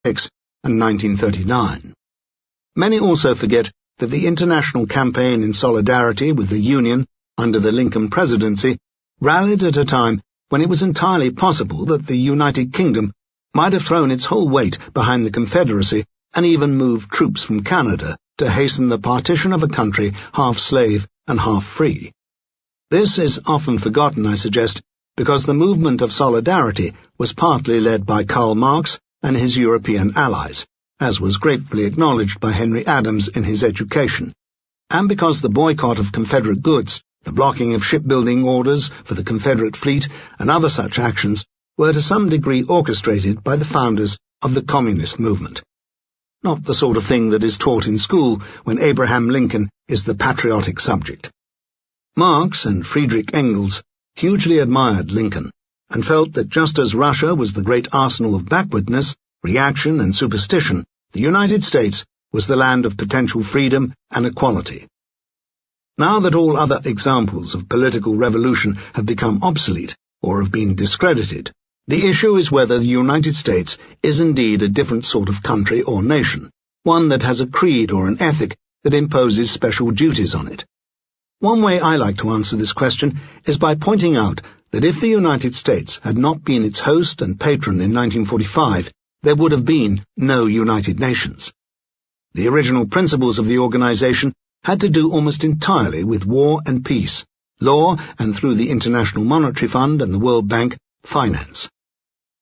1936 and 1939. Many also forget that the international campaign in solidarity with the Union under the Lincoln presidency rallied at a time when it was entirely possible that the United Kingdom might have thrown its whole weight behind the Confederacy and even moved troops from Canada to hasten the partition of a country half slave and half free. This is often forgotten, I suggest, because the movement of solidarity was partly led by Karl Marx and his European allies, as was gratefully acknowledged by Henry Adams in his Education, and because the boycott of Confederate goods, the blocking of shipbuilding orders for the Confederate fleet, and other such actions were to some degree orchestrated by the founders of the communist movement. Not the sort of thing that is taught in school when Abraham Lincoln is the patriotic subject. Marx and Friedrich Engels hugely admired Lincoln, and felt that just as Russia was the great arsenal of backwardness, reaction, and superstition, the United States was the land of potential freedom and equality. Now that all other examples of political revolution have become obsolete or have been discredited, the issue is whether the United States is indeed a different sort of country or nation, one that has a creed or an ethic that imposes special duties on it. One way I like to answer this question is by pointing out that if the United States had not been its host and patron in 1945, there would have been no United Nations. The original principles of the organization had to do almost entirely with war and peace, law, and through the International Monetary Fund and the World Bank, finance.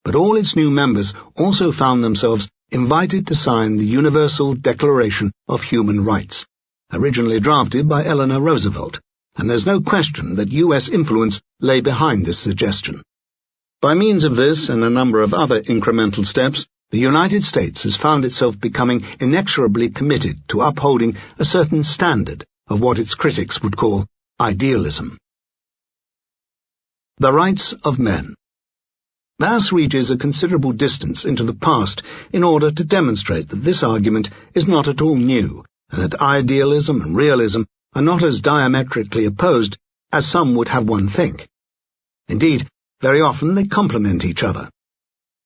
But all its new members also found themselves invited to sign the Universal Declaration of Human Rights, originally drafted by Eleanor Roosevelt, and there's no question that U.S. influence lay behind this suggestion. By means of this and a number of other incremental steps, the United States has found itself becoming inexorably committed to upholding a certain standard of what its critics would call idealism. The rights of men. Bass reaches a considerable distance into the past in order to demonstrate that this argument is not at all new, and that idealism and realism are not as diametrically opposed as some would have one think. Indeed, very often they complement each other.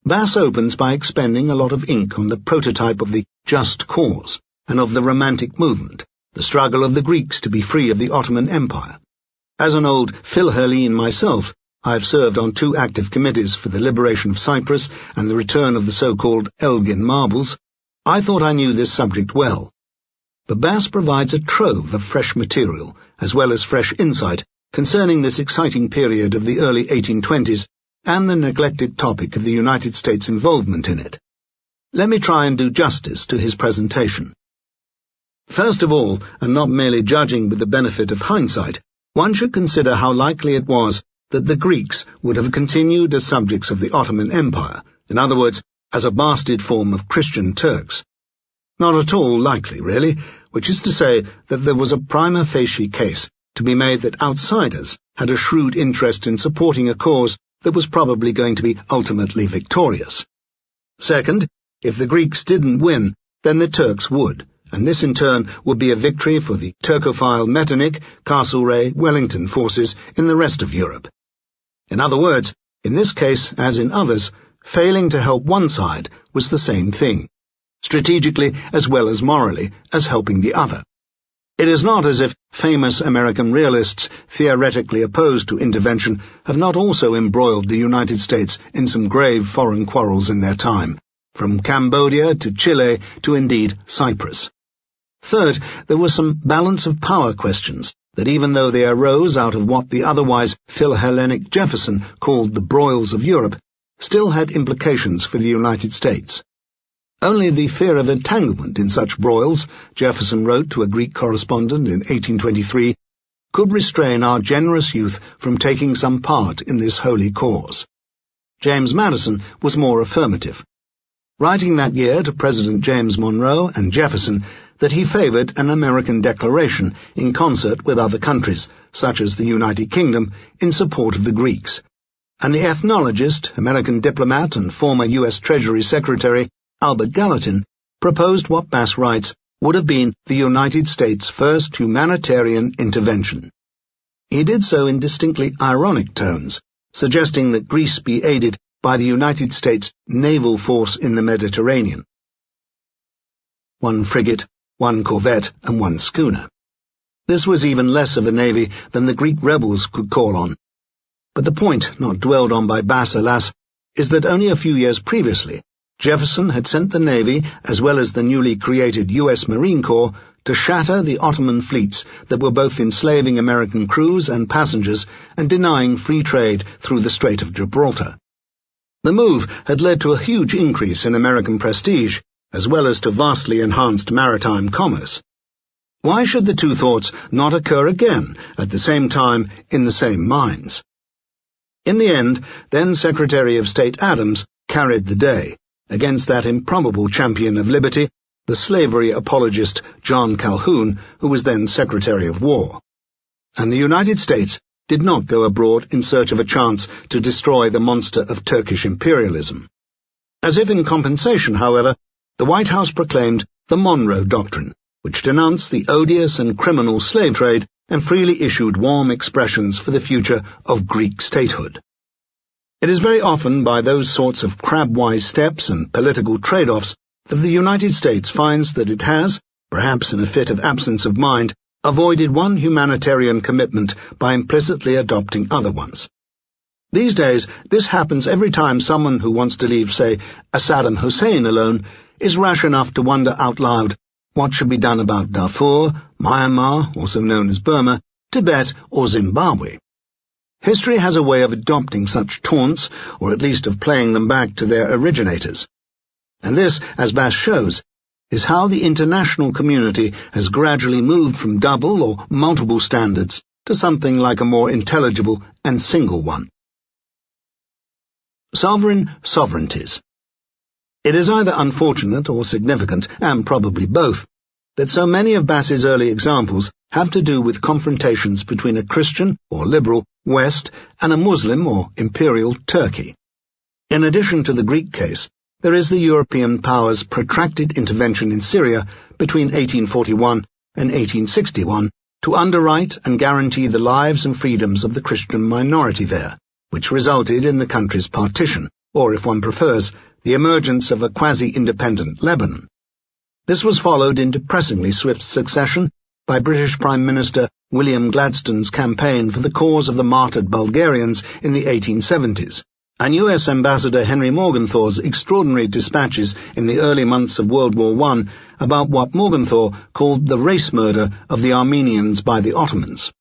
Bass opens by expending a lot of ink on the prototype of the just cause and of the Romantic movement, the struggle of the Greeks to be free of the Ottoman Empire. As an old Philhellene myself, I have served on 2 active committees for the liberation of Cyprus and the return of the so-called Elgin marbles. I thought I knew this subject well. But Bass provides a trove of fresh material, as well as fresh insight, concerning this exciting period of the early 1820s and the neglected topic of the United States' involvement in it. Let me try and do justice to his presentation. First of all, and not merely judging with the benefit of hindsight, one should consider how likely it was that the Greeks would have continued as subjects of the Ottoman Empire, in other words, as a bastard form of Christian Turks. Not at all likely, really, which is to say that there was a prima facie case to be made that outsiders had a shrewd interest in supporting a cause that was probably going to be ultimately victorious. Second, if the Greeks didn't win, then the Turks would, and this in turn would be a victory for the Turkophile Metternich, Castlereagh, Wellington forces in the rest of Europe. In other words, in this case, as in others, failing to help one side was the same thing, strategically as well as morally, as helping the other. It is not as if famous American realists, theoretically opposed to intervention, have not also embroiled the United States in some grave foreign quarrels in their time, from Cambodia to Chile to indeed Cyprus. Third, there were some balance of power questions that, even though they arose out of what the otherwise Philhellenic Jefferson called the broils of Europe, still had implications for the United States. Only the fear of entanglement in such broils, Jefferson wrote to a Greek correspondent in 1823, could restrain our generous youth from taking some part in this holy cause. James Madison was more affirmative, writing that year to President James Monroe and Jefferson that he favored an American declaration in concert with other countries, such as the United Kingdom, in support of the Greeks. And the ethnologist, American diplomat, and former U.S. Treasury Secretary Albert Gallatin proposed what Bass writes would have been the United States' first humanitarian intervention. He did so in distinctly ironic tones, suggesting that Greece be aided by the United States naval force in the Mediterranean. 1 frigate, 1 corvette, and 1 schooner. This was even less of a navy than the Greek rebels could call on. But the point, not dwelled on by Bass, alas, is that only a few years previously, Jefferson had sent the Navy, as well as the newly created U.S. Marine Corps, to shatter the Ottoman fleets that were both enslaving American crews and passengers and denying free trade through the Strait of Gibraltar. The move had led to a huge increase in American prestige, as well as to vastly enhanced maritime commerce. Why should the two thoughts not occur again at the same time in the same minds? In the end, then Secretary of State Adams carried the day against that improbable champion of liberty, the slavery apologist John Calhoun, who was then Secretary of War. And the United States did not go abroad in search of a chance to destroy the monster of Turkish imperialism. As if in compensation, however, the White House proclaimed the Monroe Doctrine, which denounced the odious and criminal slave trade and freely issued warm expressions for the future of Greek statehood. It is very often by those sorts of crabwise steps and political trade-offs that the United States finds that it has, perhaps in a fit of absence of mind, avoided one humanitarian commitment by implicitly adopting other ones. These days, this happens every time someone who wants to leave, say, a Saddam Hussein alone, is rash enough to wonder out loud what should be done about Darfur, Myanmar, also known as Burma, Tibet, or Zimbabwe. History has a way of adopting such taunts, or at least of playing them back to their originators. And this, as Bass shows, is how the international community has gradually moved from double or multiple standards to something like a more intelligible and single one. Sovereign sovereignties. It is either unfortunate or significant, and probably both, that so many of Bass's early examples have to do with confrontations between a Christian or liberal West and a Muslim or imperial Turkey. In addition to the Greek case, there is the European powers' protracted intervention in Syria between 1841 and 1861 to underwrite and guarantee the lives and freedoms of the Christian minority there, which resulted in the country's partition, or if one prefers, the emergence of a quasi-independent Lebanon. This was followed in depressingly swift succession by British Prime Minister William Gladstone's campaign for the cause of the martyred Bulgarians in the 1870s, and US Ambassador Henry Morgenthau's extraordinary dispatches in the early months of World War I about what Morgenthau called the race murder of the Armenians by the Ottomans.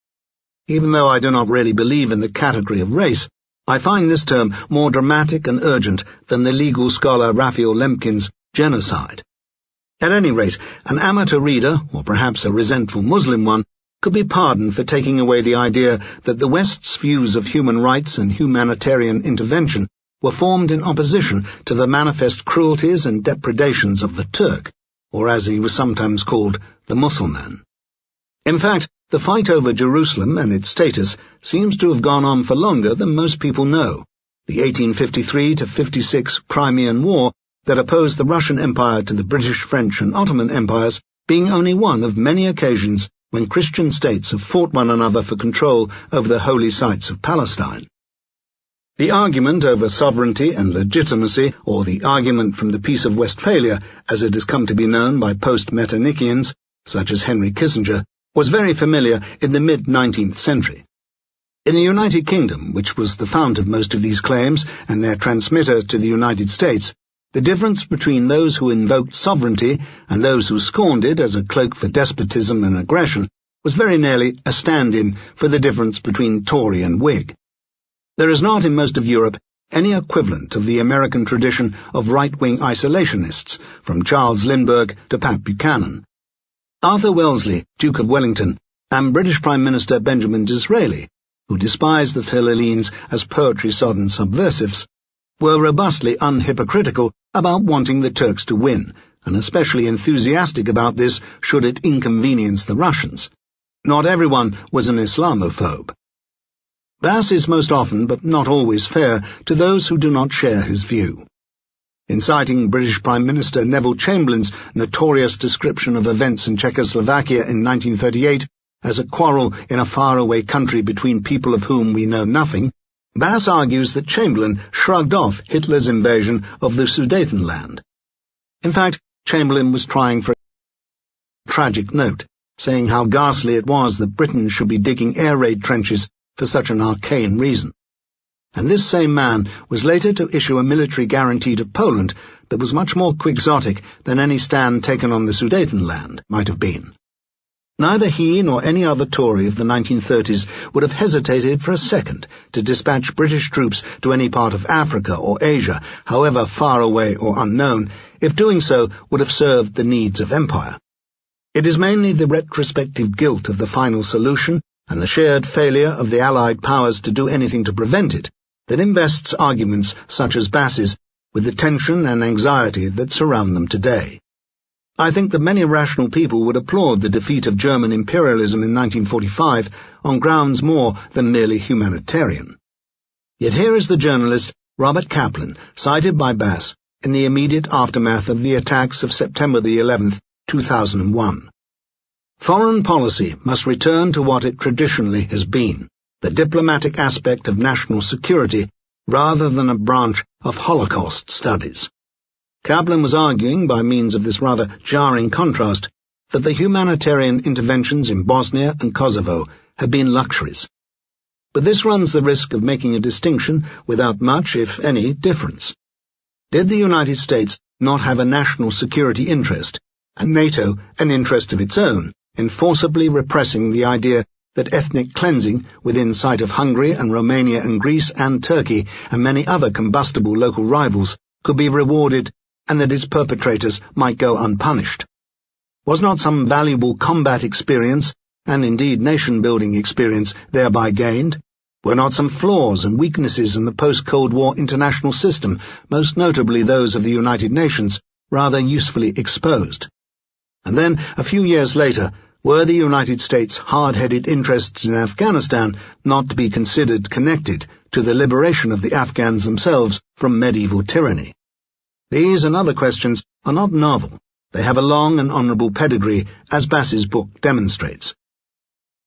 Even though I do not really believe in the category of race, I find this term more dramatic and urgent than the legal scholar Raphael Lemkin's genocide. At any rate, an amateur reader, or perhaps a resentful Muslim one, could be pardoned for taking away the idea that the West's views of human rights and humanitarian intervention were formed in opposition to the manifest cruelties and depredations of the Turk, or as he was sometimes called, the Mussulman. In fact, the fight over Jerusalem and its status seems to have gone on for longer than most people know. The 1853-56 Crimean War that opposed the Russian Empire to the British, French, and Ottoman empires being only one of many occasions when Christian states have fought one another for control over the holy sites of Palestine. The argument over sovereignty and legitimacy, or the argument from the Peace of Westphalia, as it has come to be known by post-Meternicians, such as Henry Kissinger, was very familiar in the mid-19th century. In the United Kingdom, which was the fount of most of these claims and their transmitter to the United States, the difference between those who invoked sovereignty and those who scorned it as a cloak for despotism and aggression was very nearly a stand-in for the difference between Tory and Whig. There is not in most of Europe any equivalent of the American tradition of right-wing isolationists, from Charles Lindbergh to Pat Buchanan. Arthur Wellesley, Duke of Wellington, and British Prime Minister Benjamin Disraeli, who despised the Philhellenes as poetry-sodden subversives, were robustly unhypocritical about wanting the Turks to win, and especially enthusiastic about this should it inconvenience the Russians. Not everyone was an Islamophobe. Bass is most often, but not always, fair to those who do not share his view. In citing British Prime Minister Neville Chamberlain's notorious description of events in Czechoslovakia in 1938 as a quarrel in a faraway country between people of whom we know nothing, Bass argues that Chamberlain shrugged off Hitler's invasion of the Sudetenland. In fact, Chamberlain was trying for a tragic note, saying how ghastly it was that Britain should be digging air raid trenches for such an arcane reason. And this same man was later to issue a military guarantee to Poland that was much more quixotic than any stand taken on the Sudetenland might have been. Neither he nor any other Tory of the 1930s would have hesitated for a second to dispatch British troops to any part of Africa or Asia, however far away or unknown, if doing so would have served the needs of empire. It is mainly the retrospective guilt of the final solution and the shared failure of the Allied powers to do anything to prevent it that invests arguments such as Bass's with the tension and anxiety that surround them today. I think that many rational people would applaud the defeat of German imperialism in 1945 on grounds more than merely humanitarian. Yet here is the journalist Robert Kaplan, cited by Bass in the immediate aftermath of the attacks of September the 11th, 2001. Foreign policy must return to what it traditionally has been, the diplomatic aspect of national security, rather than a branch of Holocaust studies. Kaplan was arguing, by means of this rather jarring contrast, that the humanitarian interventions in Bosnia and Kosovo have been luxuries. But this runs the risk of making a distinction without much, if any, difference. Did the United States not have a national security interest, and NATO an interest of its own, in forcibly repressing the idea that ethnic cleansing within sight of Hungary and Romania and Greece and Turkey and many other combustible local rivals could be rewarded and that its perpetrators might go unpunished? Was not some valuable combat experience, and indeed nation-building experience, thereby gained? Were not some flaws and weaknesses in the post-Cold War international system, most notably those of the United Nations, rather usefully exposed? And then, a few years later, were the United States' hard-headed interests in Afghanistan not to be considered connected to the liberation of the Afghans themselves from medieval tyranny? These and other questions are not novel. They have a long and honourable pedigree, as Bass's book demonstrates.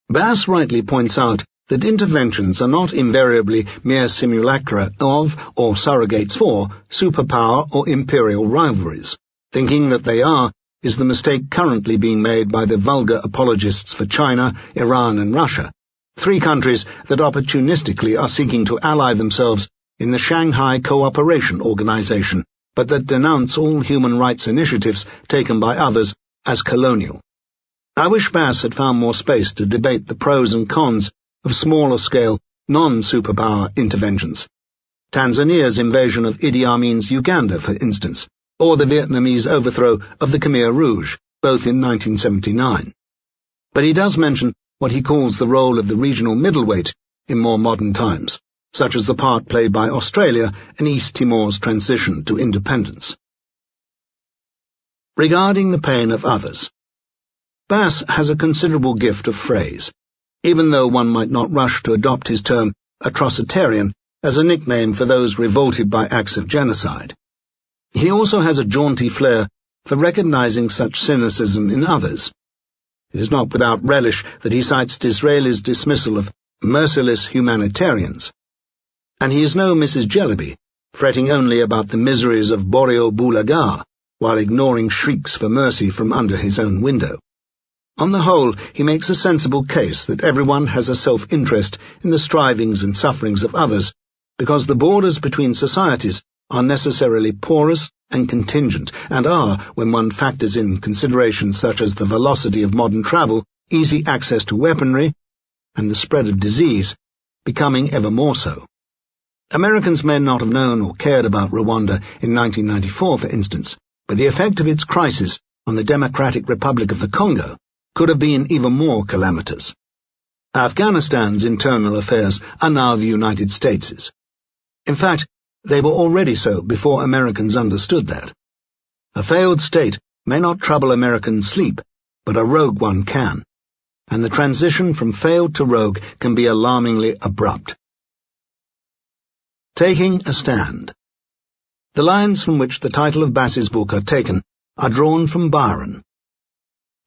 Bass rightly points out that interventions are not invariably mere simulacra of, or surrogates for, superpower or imperial rivalries. Thinking that they are is the mistake currently being made by the vulgar apologists for China, Iran and Russia, three countries that opportunistically are seeking to ally themselves in the Shanghai Cooperation Organization, but that denounce all human rights initiatives taken by others as colonial. I wish Bass had found more space to debate the pros and cons of smaller-scale, non-superpower interventions. Tanzania's invasion of Idi Amin's Uganda, for instance, or the Vietnamese overthrow of the Khmer Rouge, both in 1979. But he does mention what he calls the role of the regional middleweight in more modern times, such as the part played by Australia in East Timor's transition to independence. Regarding the pain of others, Bass has a considerable gift of phrase, even though one might not rush to adopt his term atrocitarian as a nickname for those revolted by acts of genocide. He also has a jaunty flair for recognizing such cynicism in others. It is not without relish that he cites Disraeli's dismissal of merciless humanitarians. And he is no Mrs. Jellyby, fretting only about the miseries of Borio Bulaga, while ignoring shrieks for mercy from under his own window. On the whole, he makes a sensible case that everyone has a self-interest in the strivings and sufferings of others, because the borders between societies are necessarily porous and contingent, and are, when one factors in considerations such as the velocity of modern travel, easy access to weaponry, and the spread of disease, becoming ever more so. Americans may not have known or cared about Rwanda in 1994, for instance, but the effect of its crisis on the Democratic Republic of the Congo could have been even more calamitous. Afghanistan's internal affairs are now the United States's. In fact, they were already so before Americans understood that. A failed state may not trouble American sleep, but a rogue one can, and the transition from failed to rogue can be alarmingly abrupt. Taking a stand. The lines from which the title of Bass's book are taken are drawn from Byron.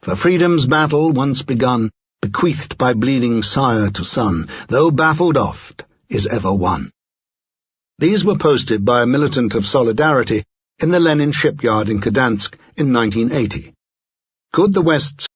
For freedom's battle once begun, bequeathed by bleeding sire to son, though baffled oft, is ever won. These were posted by a militant of Solidarity in the Lenin shipyard in Gdansk in 1980. Could the West's